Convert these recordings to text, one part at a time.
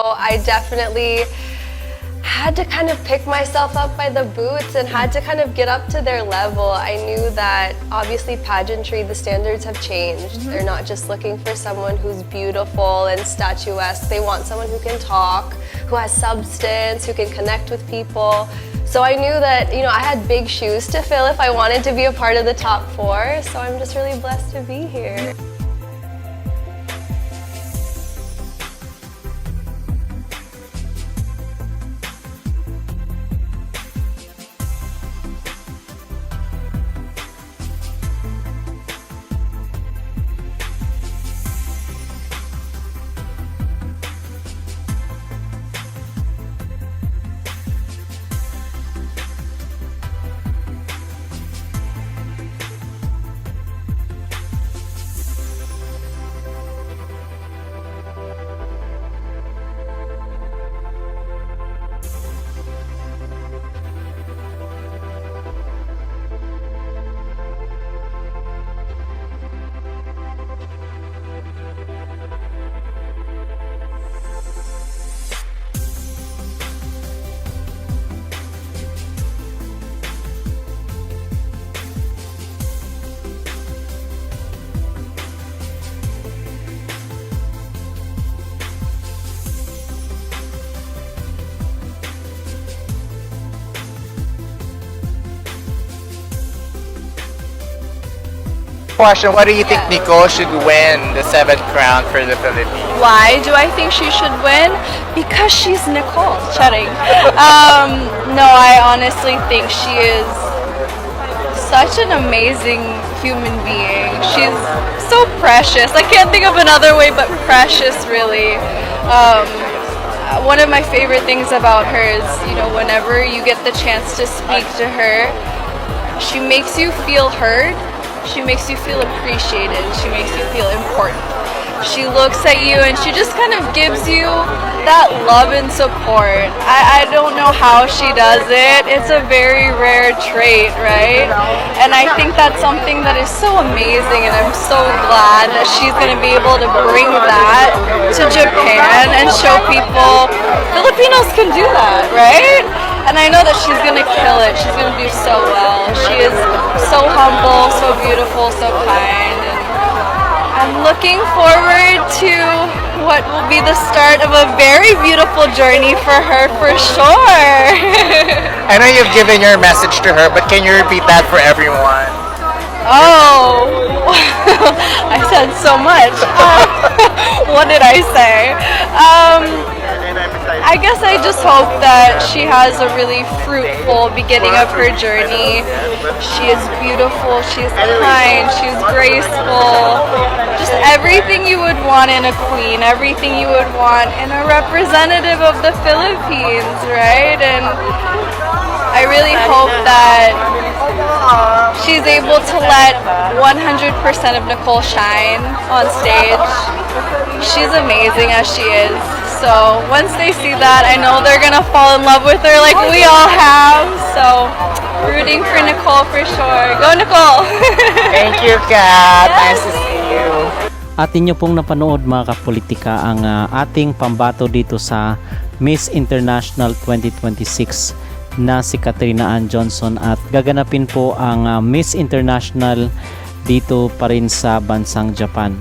I definitely had to kind of pick myself up by the boots and had to kind of get up to their level. I knew that obviously pageantry, the standards have changed. They're not just looking for someone who's beautiful and statuesque. They want someone who can talk, who has substance, who can connect with people. So I knew that, I had big shoes to fill if I wanted to be a part of the top 4. So I'm just really blessed to be here. Question, what do you think Nicole should win the 7th crown for the Philippines? Why do I think she should win? Because she's Nicole. Chatting. No, I honestly think she is such an amazing human being. She's so precious. I can't think of another way but precious, really. One of my favorite things about her is, whenever you get the chance to speak to her, she makes you feel heard. She makes you feel appreciated. She makes you feel important. She looks at you and she just kind of gives you that love and support. I don't know how she does it. It's a very rare trait, right? And I think that's something that is so amazing, and I'm so glad that she's going to be able to bring that to Japan and show people Filipinos can do that, right? And I know that she's going to kill it. She's going to do so well. She is so humble, so beautiful, so kind. And I'm looking forward to what will be the start of a very beautiful journey for her, for sure. I know you've given your message to her, but can you repeat that for everyone? Oh, I said so much. What did I say? I guess I just hope that she has a really fruitful beginning of her journey. She is beautiful, she's kind, she's graceful. Just everything you would want in a queen, everything you would want in a representative of the Philippines, right? And I really hope that she's able to let 100% of Nicole shine on stage. She's amazing as she is. So once they see that, I know they're gonna fall in love with her like we all have. So rooting for Nicole for sure. Go Nicole! Thank you, Kat. Nice to see you. At inyo pong napanood mga kapolitika ang ating pambato dito sa Miss International 2026 na si Katrina Ann Johnson, at gaganapin po ang Miss International dito pa rin sa bansang Japan.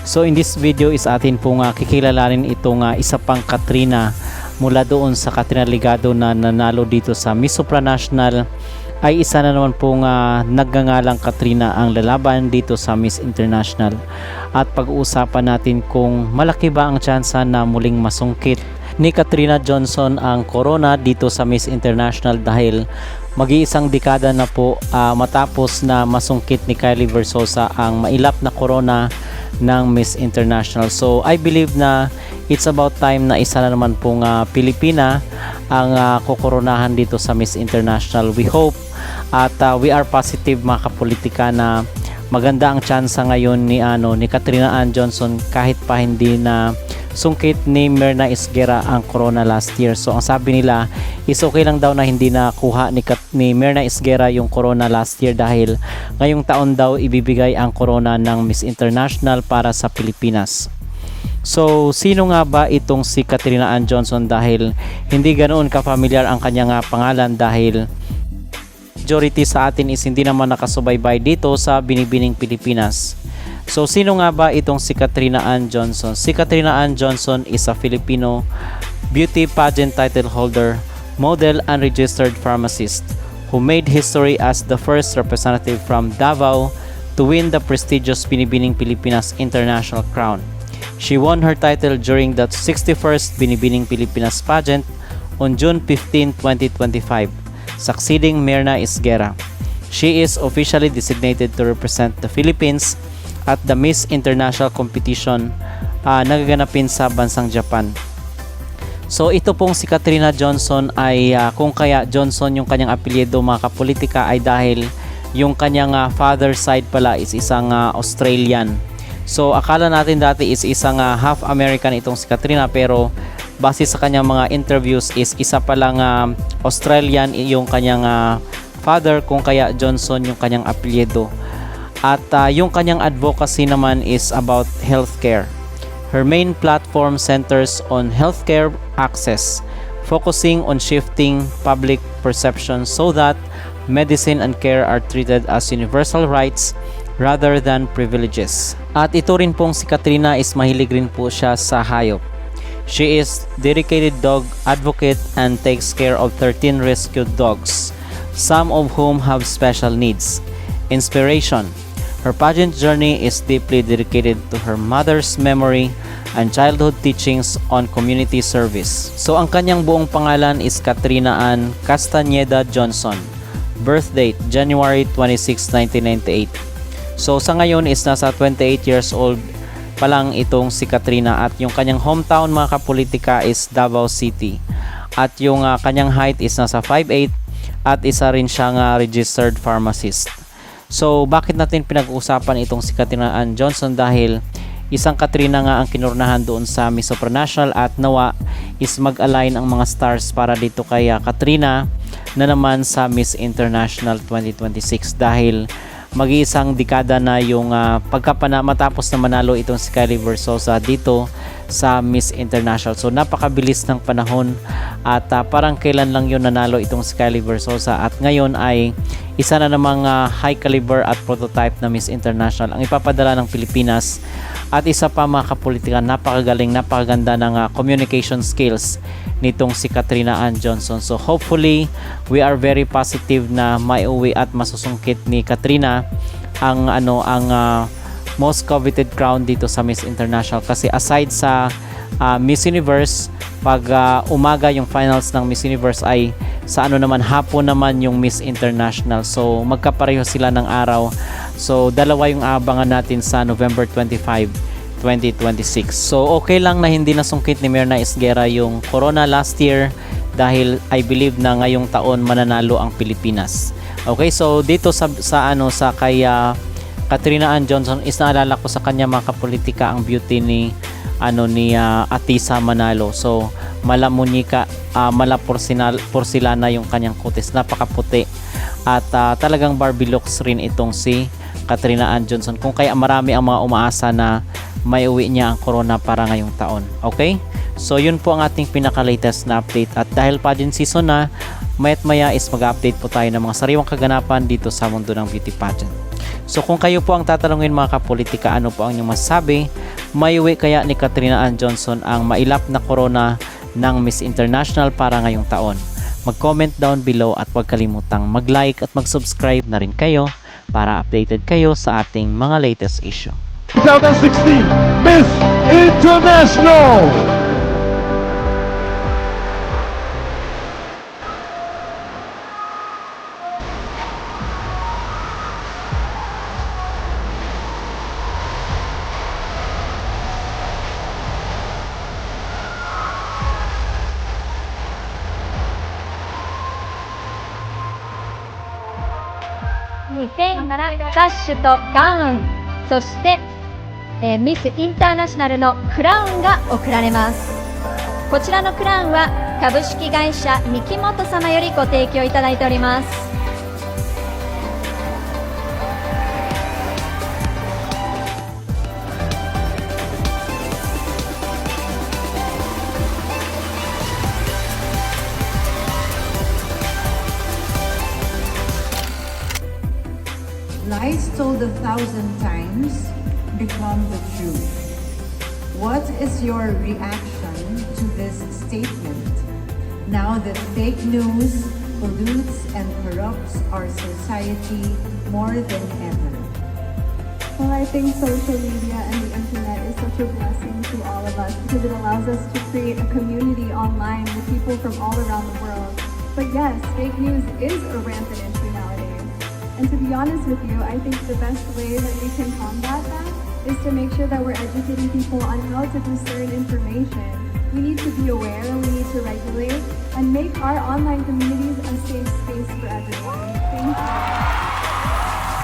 So in this video is atin pong kikilalanin itong isa pang Katrina mula doon sa Katrina Ligado na nanalo dito sa Miss Supranational. Ay isa na naman pong nagngangalang Katrina ang lalaban dito sa Miss International, at pag-uusapan natin kung malaki ba ang tsansa na muling masungkit ni Katrina Johnson ang corona dito sa Miss International, dahil mag-iisang dekada na po matapos na masungkit ni Kylie Versosa ang mailap na corona ng Miss International. So I believe na it's about time na isa na naman pong Pilipina ang kokoronahan dito sa Miss International. We hope at we are positive mga kapolitika na maganda ang tsansa ngayon ni Katrina Ann Johnson, kahit pa hindi na sungkit ni Myrna Isguera ang corona last year. So ang sabi nila is okay lang daw na hindi nakuha ni Myrna Isguera yung corona last year, dahil ngayong taon daw ibibigay ang corona ng Miss International para sa Pilipinas. So, sino nga ba itong si Katrina Ann Johnson dahil hindi ganoon ka-familiar ang kanyang pangalan dahil majority sa atin is hindi naman nakasubaybay dito sa Binibining Pilipinas. So, sino nga ba itong si Katrina Ann Johnson? Si Katrina Ann Johnson is a Filipino beauty pageant title holder, model and registered pharmacist who made history as the first representative from Davao to win the prestigious Binibining Pilipinas International Crown. She won her title during the 61st Binibining Pilipinas pageant on June 15, 2025, succeeding Myrna Isguera. She is officially designated to represent the Philippines at the Miss International competition nagaganapin sa bansang Japan. So ito pong si Katrina Johnson ay kung kaya Johnson yung kanyang apelyido mga kapolitika ay dahil yung kanyang father side pala is isang Australian. So akala natin dati is isang half American itong si Katrina pero base sa kanyang mga interviews is isa palang Australian yung kanyang father kung kaya Johnson yung kanyang apelyido. At yung kanyang advocacy naman is about healthcare. Her main platform centers on healthcare access, focusing on shifting public perception so that medicine and care are treated as universal rights rather than privileges. At ito rin pong si Katrina is mahilig rin po siya sa hayop. She is dedicated dog advocate and takes care of 13 rescued dogs, some of whom have special needs. Inspiration. Her pageant journey is deeply dedicated to her mother's memory and childhood teachings on community service. So ang kanyang buong pangalan is Katrina Ann Castañeda Johnson. Birth date January 26, 1998. So sa ngayon is nasa 28 years old pa lang itong si Katrina at yung kanyang hometown mga kapolitika is Davao City. At yung kanyang height is nasa 5'8" at isa rin siyang registered pharmacist. So bakit natin pinag-uusapan itong si Katrina Ann Johnson? Dahil isang Katrina nga ang kinurnahan doon sa Miss Supranational at nawa is mag-align ang mga stars para dito kay Katrina na naman sa Miss International 2026 dahil mag-iisang dekada na yung matapos na manalo itong si Kylie Versosa dito sa Miss International. So napakabilis ng panahon at parang kailan lang yun nanalo itong si Kylie Versosa at ngayon ay isa na namang high caliber at prototype na Miss International ang ipapadala ng Pilipinas. At isa pa mga kapolitika, napakagaling, napakaganda ng communication skills nitong si Katrina Ann Johnson. So hopefully, we are very positive na maiuwi at masusungkit ni Katrina ang most coveted crown dito sa Miss International. Kasi aside sa Miss Universe, pag umaga yung finals ng Miss Universe ay sa hapon naman yung Miss International. So magkapareho sila ng araw. So dalawa yung abangan natin sa November 25, 2026. So okay lang na hindi nasungkit ni Myrna Isguera yung corona last year dahil I believe na ngayong taon mananalo ang Pilipinas. Okay, so dito sa kay Katrina Ann Johnson is naalala ko sa kanya mga kapolitika ang beauty ni Atisa Manalo. So malamunika, porcelana yung kanyang kutis, napakaputi at talagang Barbie looks rin itong si Katrina Ann Johnson kung kaya marami ang mga umaasa na may uwi niya ang corona para ngayong taon. Okay? So yun po ang ating pinaka-latest na update at dahil pageant season na, mayat maya is mag-update po tayo ng mga sariwang kaganapan dito sa mundo ng beauty pageant. So kung kayo po ang tatanungin mga kapolitika, ano po ang inyong masasabi? May uwi kaya ni Katrina Ann Johnson ang mailap na corona ng Miss International para ngayong taon? Mag-comment down below at huwag kalimutang mag-like at mag-subscribe na rin kayo para updated kayo sa ating mga latest issue. 2016 Miss International! $2000ダッシュとガウン、そして、ミスインターナショナルのクラウンが贈られます。こちらのクラウンは株式会社三木本様よりご提供いただいております。told 1,000 times become the truth. What is your reaction to this statement now that fake news pollutes and corrupts our society more than ever? Well, I think social media and the internet is such a blessing to all of us because it allows us to create a community online with people from all around the world. But yes, fake news is a rampant issue nowadays. And to be honest with you, I think the best way that we can combat that is to make sure that we're educating people on how to discern information. We need to be aware, we need to regulate, and make our online communities a safe space for everyone. Thank you.